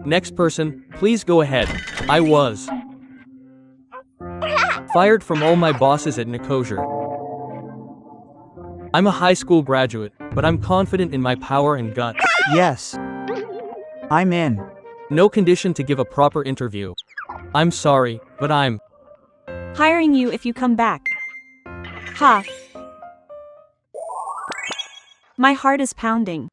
Next person, please go ahead. I was fired from all my bosses at Nicosia. I'm a high school graduate, but I'm confident in my power and guts. Yes. I'm in. No condition to give a proper interview. I'm sorry, but I'm hiring you if you come back. Ha. My heart is pounding.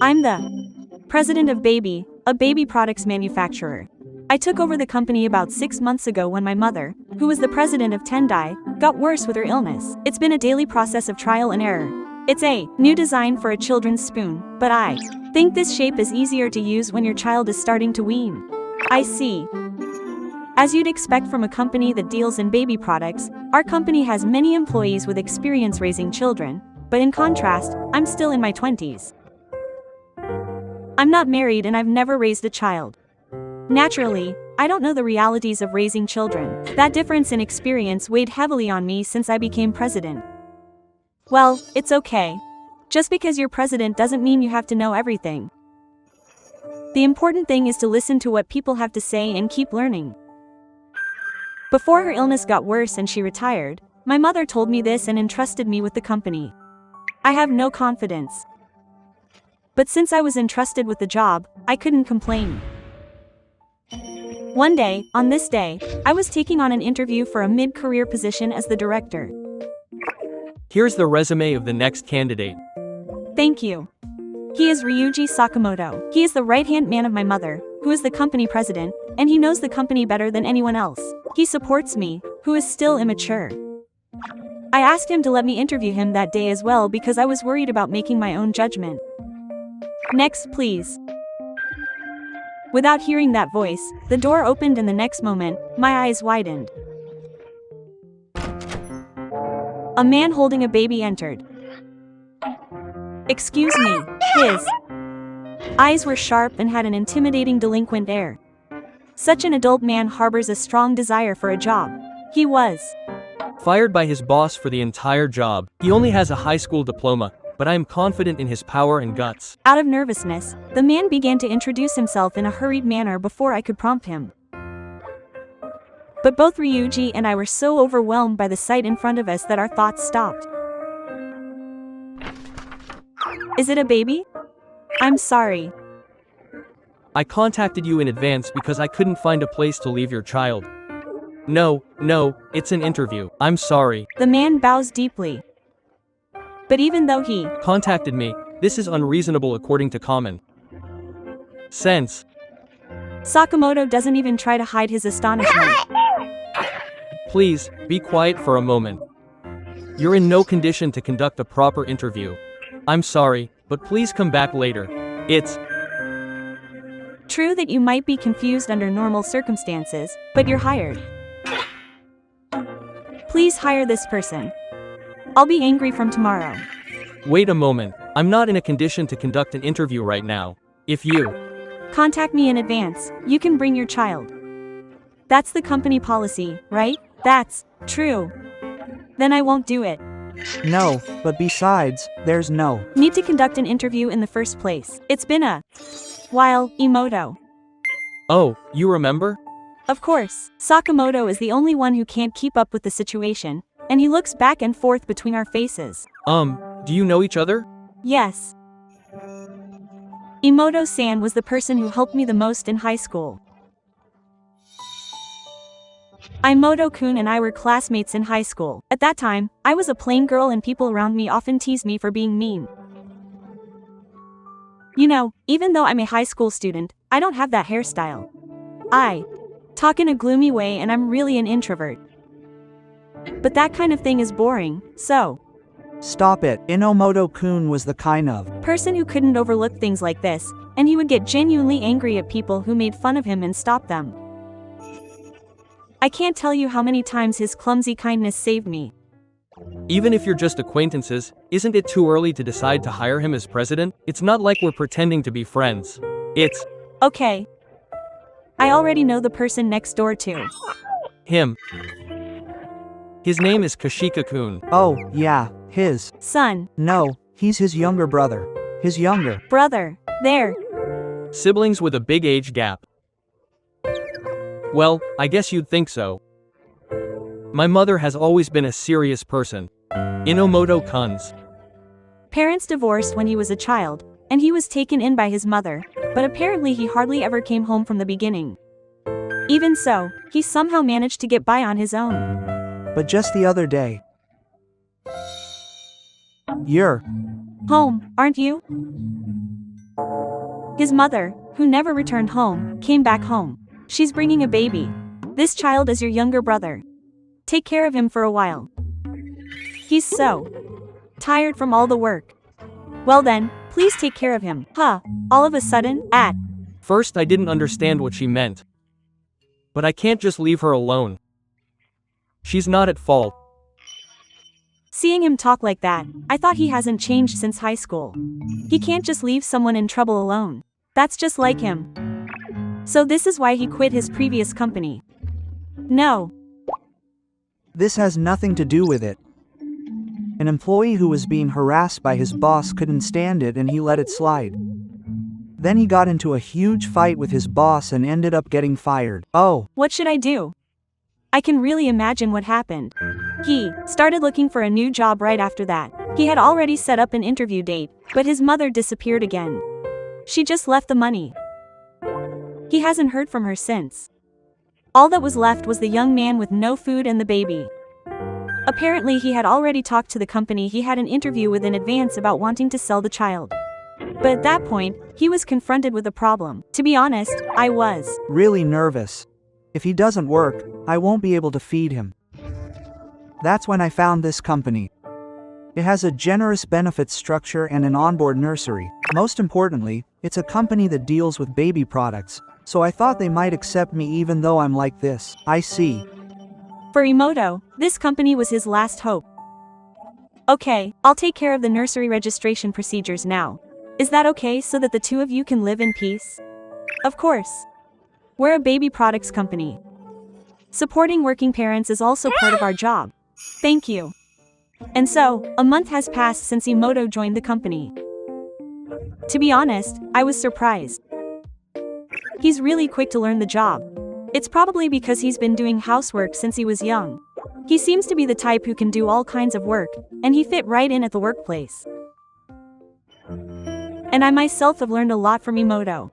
I'm the president of Baby, a baby products manufacturer. I took over the company about 6 months ago when my mother, who was the president of Tendai, got worse with her illness. It's been a daily process of trial and error. It's a new design for a children's spoon, but I think this shape is easier to use when your child is starting to wean. I see. As you'd expect from a company that deals in baby products, our company has many employees with experience raising children, but in contrast, I'm still in my 20s. I'm not married and I've never raised a child. Naturally, I don't know the realities of raising children. That difference in experience weighed heavily on me since I became president. Well, it's okay. Just because you're president doesn't mean you have to know everything. The important thing is to listen to what people have to say and keep learning. Before her illness got worse and she retired, my mother told me this and entrusted me with the company. I have no confidence. But since I was entrusted with the job, I couldn't complain. One day, on this day, I was taking on an interview for a mid-career position as the director. Here's the resume of the next candidate. Thank you. He is Ryuji Sakamoto. He is the right-hand man of my mother, who is the company president, and he knows the company better than anyone else. He supports me, who is still immature. I asked him to let me interview him that day as well because I was worried about making my own judgment. Next, please. Without hearing that voice, the door opened and the next moment, my eyes widened. A man holding a baby entered. Excuse me, his eyes were sharp and had an intimidating delinquent air. Such an adult man harbors a strong desire for a job. He was fired by his boss for the entire job. He only has a high school diploma, but I am confident in his power and guts. Out of nervousness, the man began to introduce himself in a hurried manner before I could prompt him. But both Ryuji and I were so overwhelmed by the sight in front of us that our thoughts stopped. Is it a baby? I'm sorry. I contacted you in advance because I couldn't find a place to leave your child. No, it's an interview. I'm sorry. The man bows deeply. But even though he contacted me, this is unreasonable according to common sense. Sakamoto doesn't even try to hide his astonishment. Please, be quiet for a moment. You're in no condition to conduct a proper interview. I'm sorry, but please come back later. It's true that you might be confused under normal circumstances, but you're hired. Please hire this person. I'll be angry from tomorrow. Wait a moment. I'm not in a condition to conduct an interview right now. If you contact me in advance, you can bring your child. That's the company policy, right? That's true. Then I won't do it. No, but besides, there's no need to conduct an interview in the first place. It's been a while, Emoto. Oh, you remember? Of course. Sakamoto is the only one who can't keep up with the situation, and he looks back and forth between our faces. Do you know each other? Yes. Emoto-san was the person who helped me the most in high school. Emoto-kun and I were classmates in high school. At that time, I was a plain girl and people around me often teased me for being mean. You know, even though I'm a high school student, I don't have that hairstyle. I talk in a gloomy way and I'm really an introvert. But that kind of thing is boring, so stop it. Inomoto-kun was the kind of person who couldn't overlook things like this, and he would get genuinely angry at people who made fun of him and stop them. I can't tell you how many times his clumsy kindness saved me. Even if you're just acquaintances, isn't it too early to decide to hire him as president? It's not like we're pretending to be friends. It's okay. I already know the person next door too. Him. His name is Kashika-kun. Oh, yeah, his son. No, he's his younger brother. His younger brother. There. Siblings with a big age gap. Well, I guess you'd think so. My mother has always been a serious person. Inomoto-kun's Parents divorced when he was a child, and he was taken in by his mother, but apparently he hardly ever came home from the beginning. Even so, he somehow managed to get by on his own. But just the other day. You're Home, aren't you? His mother, who never returned home, came back home. She's bringing a baby. This child is your younger brother. Take care of him for a while. He's so tired from all the work. Well then, please take care of him. Huh, all of a sudden, at First, I didn't understand what she meant. But I can't just leave her alone. She's not at fault. Seeing him talk like that, I thought he hasn't changed since high school. He can't just leave someone in trouble alone. That's just like him. So this is why he quit his previous company. No. This has nothing to do with it. An employee who was being harassed by his boss couldn't stand it and he let it slide. Then he got into a huge fight with his boss and ended up getting fired. Oh, What should I do? I can really imagine what happened. He started looking for a new job right after that. He had already set up an interview date, but his mother disappeared again. She just left the money. He hasn't heard from her since. All that was left was the young man with no food and the baby. Apparently he had already talked to the company he had an interview with in advance about wanting to sell the child. But at that point, he was confronted with a problem. To be honest, I was really nervous. If he doesn't work, I won't be able to feed him. That's when I found this company. It has a generous benefits structure and an onboard nursery. Most importantly, it's a company that deals with baby products, so I thought they might accept me even though I'm like this. I see. For Emoto, this company was his last hope. Okay, I'll take care of the nursery registration procedures now. Is that okay so that the two of you can live in peace? Of course. We're a baby products company. Supporting working parents is also part of our job. Thank you. And so, a month has passed since Emoto joined the company. To be honest, I was surprised. He's really quick to learn the job. It's probably because he's been doing housework since he was young. He seems to be the type who can do all kinds of work, and he fit right in at the workplace. And I myself have learned a lot from Emoto.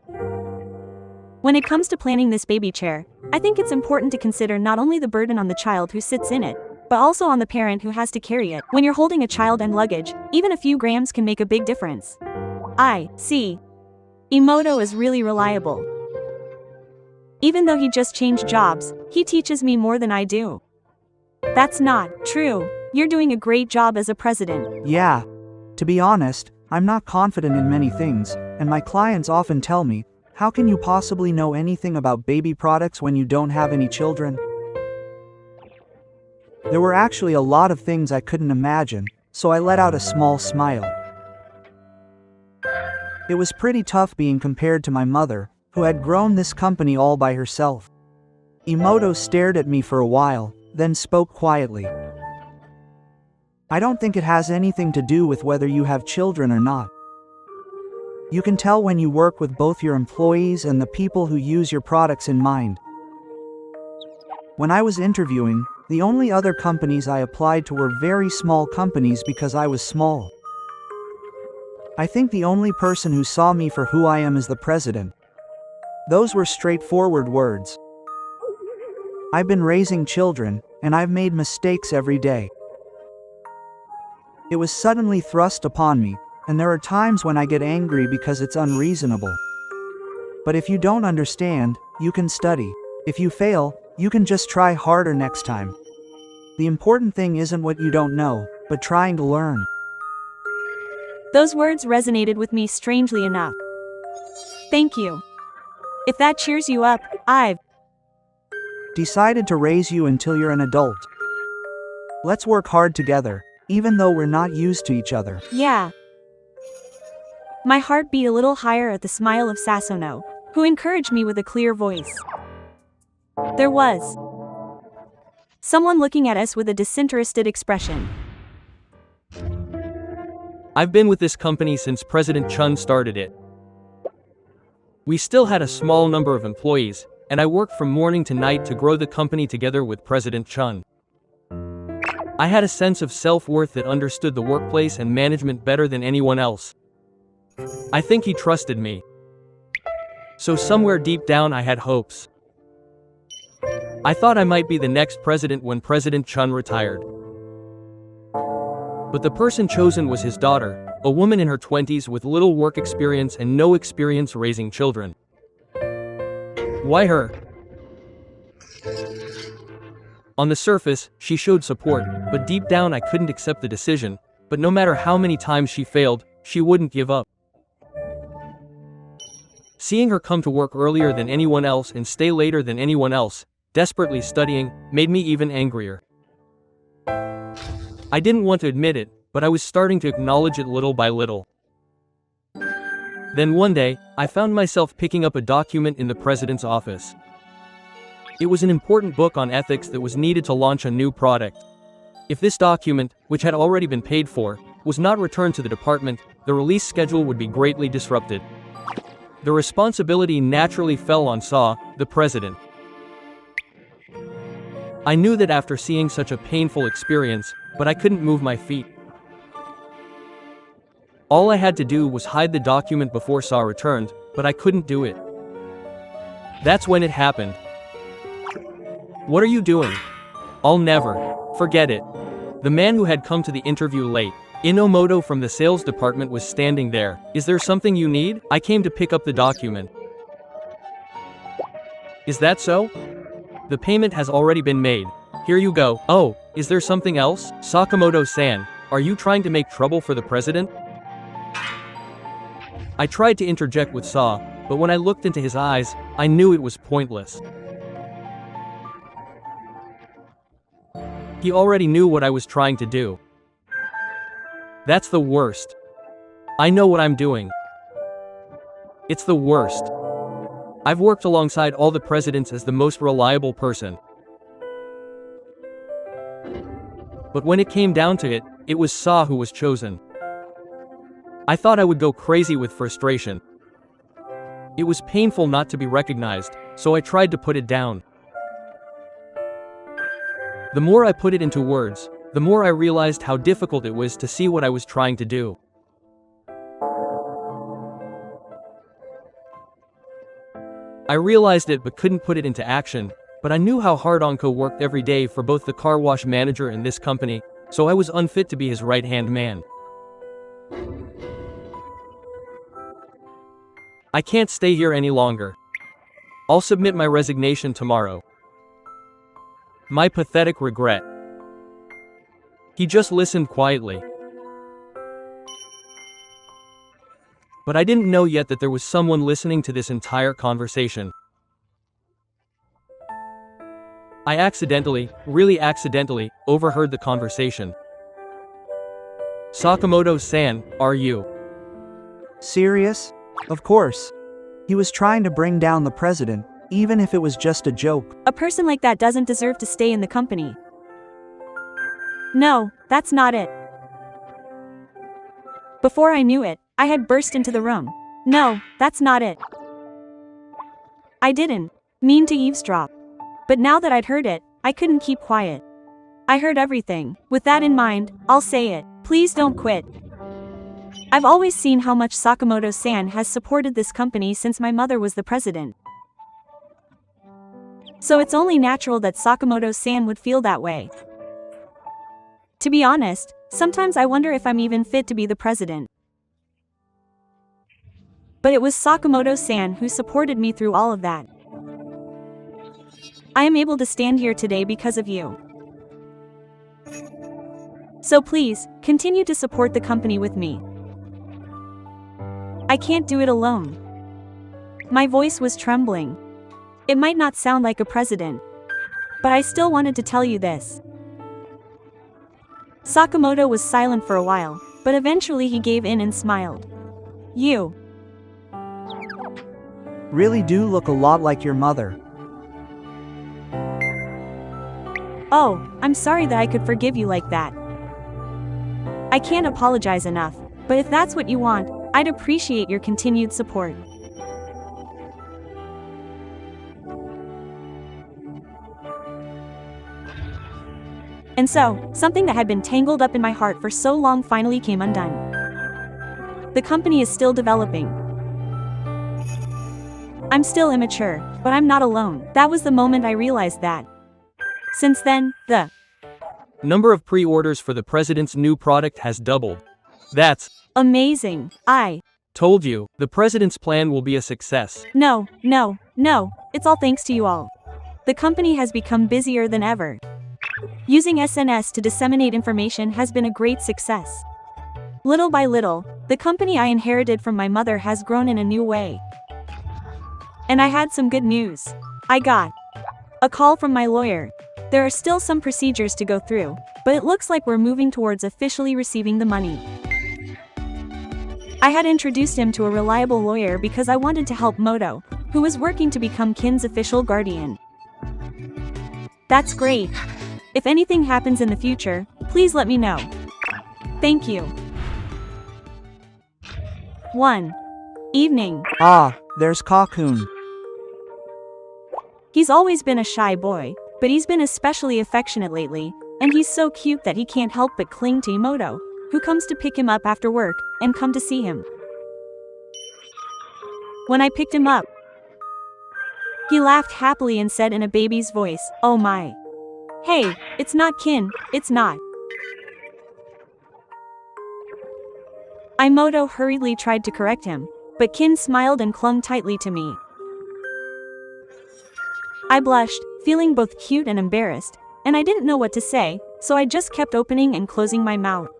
When it comes to planning this baby chair, I think it's important to consider not only the burden on the child who sits in it, but also on the parent who has to carry it. When you're holding a child and luggage, even a few grams can make a big difference. I see. Emoto is really reliable. Even though he just changed jobs, he teaches me more than I do. That's not true. You're doing a great job as a president. Yeah. To be honest, I'm not confident in many things, and my clients often tell me, how can you possibly know anything about baby products when you don't have any children? There were actually a lot of things I couldn't imagine, so I let out a small smile. It was pretty tough being compared to my mother, who had grown this company all by herself. Emoto stared at me for a while, then spoke quietly. I don't think it has anything to do with whether you have children or not. You can tell when you work with both your employees and the people who use your products in mind. When I was interviewing, the only other companies I applied to were very small companies because I was small. I think the only person who saw me for who I am is the president. Those were straightforward words. I've been raising children, and I've made mistakes every day. It was suddenly thrust upon me, and there are times when I get angry because it's unreasonable. But if you don't understand, you can study. If you fail, you can just try harder next time. The important thing isn't what you don't know, but trying to learn. Those words resonated with me strangely enough. Thank you. If that cheers you up, I've decided to raise you until you're an adult. Let's work hard together, even though we're not used to each other. Yeah. My heart beat a little higher at the smile of Sassono, who encouraged me with a clear voice. There was someone looking at us with a disinterested expression. I've been with this company since President Chun started it. We still had a small number of employees, and I worked from morning to night to grow the company together with President Chun. I had a sense of self-worth that understood the workplace and management better than anyone else. I think he trusted me. So somewhere deep down I had hopes. I thought I might be the next president when President Chun retired. But the person chosen was his daughter, a woman in her 20s with little work experience and no experience raising children. Why her? On the surface, she showed support, but deep down I couldn't accept the decision, but no matter how many times she failed, she wouldn't give up. Seeing her come to work earlier than anyone else and stay later than anyone else, desperately studying, made me even angrier. I didn't want to admit it, but I was starting to acknowledge it little by little. Then one day, I found myself picking up a document in the president's office. It was an important book on ethics that was needed to launch a new product. If this document, which had already been paid for, was not returned to the department, the release schedule would be greatly disrupted. The responsibility naturally fell on Saw, the president. I knew that after seeing such a painful experience, but I couldn't move my feet. All I had to do was hide the document before Saw returned, but I couldn't do it. That's when it happened. What are you doing? I'll never forget it. The man who had come to the interview late, Inomoto from the sales department, was standing there. Is there something you need? I came to pick up the document. Is that so? The payment has already been made. Here you go. Oh, is there something else? Sakamoto-san, are you trying to make trouble for the president? I tried to interject with Saw, but when I looked into his eyes, I knew it was pointless. He already knew what I was trying to do. That's the worst. I know what I'm doing. It's the worst. I've worked alongside all the presidents as the most reliable person. But when it came down to it, it was Saw who was chosen. I thought I would go crazy with frustration. It was painful not to be recognized, so I tried to put it down. The more I put it into words, the more I realized how difficult it was to see what I was trying to do. I realized it but couldn't put it into action, but I knew how hard Onko worked every day for both the car wash manager and this company, so I was unfit to be his right-hand man. I can't stay here any longer. I'll submit my resignation tomorrow. My pathetic regret. He just listened quietly. But I didn't know yet that there was someone listening to this entire conversation. I accidentally, really accidentally, overheard the conversation. Sakamoto-san, are you Serious? Of course. He was trying to bring down the president, even if it was just a joke. A person like that doesn't deserve to stay in the company. No, that's not it. Before I knew it, I had burst into the room. No, that's not it. I didn't mean to eavesdrop. But now that I'd heard it, I couldn't keep quiet. I heard everything. With that in mind, I'll say it. Please don't quit. I've always seen how much Sakamoto-san has supported this company since my mother was the president. So it's only natural that Sakamoto-san would feel that way. To be honest, sometimes I wonder if I'm even fit to be the president. But it was Sakamoto-san who supported me through all of that. I am able to stand here today because of you. So please, continue to support the company with me. I can't do it alone. My voice was trembling. It might not sound like a president, but I still wanted to tell you this. Sakamoto was silent for a while, but eventually he gave in and smiled. You Really do look a lot like your mother. Oh, I'm sorry that I could forgive you like that. I can't apologize enough, but if that's what you want, I'd appreciate your continued support. And so, something that had been tangled up in my heart for so long finally came undone. The company is still developing. I'm still immature, but I'm not alone. That was the moment I realized that. Since then, the number of pre-orders for the president's new product has doubled. That's amazing. I told you, the president's plan will be a success. No, it's all thanks to you all. The company has become busier than ever. Using SNS to disseminate information has been a great success. Little by little, the company I inherited from my mother has grown in a new way. And I had some good news. I got a call from my lawyer. There are still some procedures to go through, but it looks like we're moving towards officially receiving the money. I had introduced him to a reliable lawyer because I wanted to help Moto, who was working to become Kin's official guardian. That's great. If anything happens in the future, please let me know. Thank you. 1. Evening. Ah, there's Kakun. He's always been a shy boy, but he's been especially affectionate lately, and he's so cute that he can't help but cling to Emoto, who comes to pick him up after work and come to see him. When I picked him up, he laughed happily and said in a baby's voice, "Oh my. Hey, it's not Kin, it's not." Emoto hurriedly tried to correct him, but Kin smiled and clung tightly to me. I blushed, feeling both cute and embarrassed, and I didn't know what to say, so I just kept opening and closing my mouth.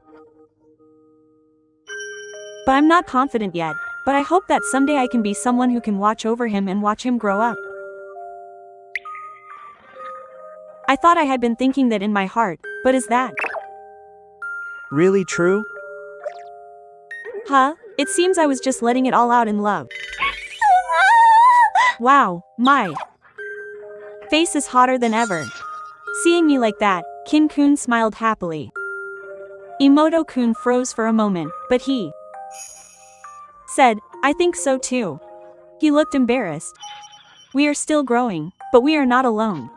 But I'm not confident yet, but I hope that someday I can be someone who can watch over him and watch him grow up. I thought I had been thinking that in my heart, but is that Really true? Huh? It seems I was just letting it all out in love. Wow, my face is hotter than ever. Seeing me like that, Kin-kun smiled happily. Emoto-kun froze for a moment, but he said, "I think so too." He looked embarrassed. We are still growing, but we are not alone.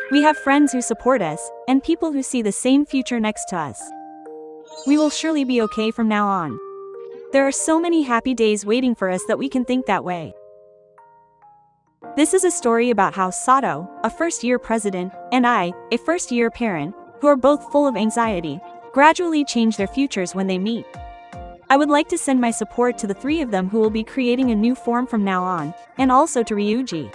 We have friends who support us, and people who see the same future next to us. We will surely be okay from now on. There are so many happy days waiting for us that we can think that way. This is a story about how Sato, a first-year president, and I, a first-year parent, who are both full of anxiety, gradually change their futures when they meet. I would like to send my support to the three of them who will be creating a new form from now on, and also to Ryuji.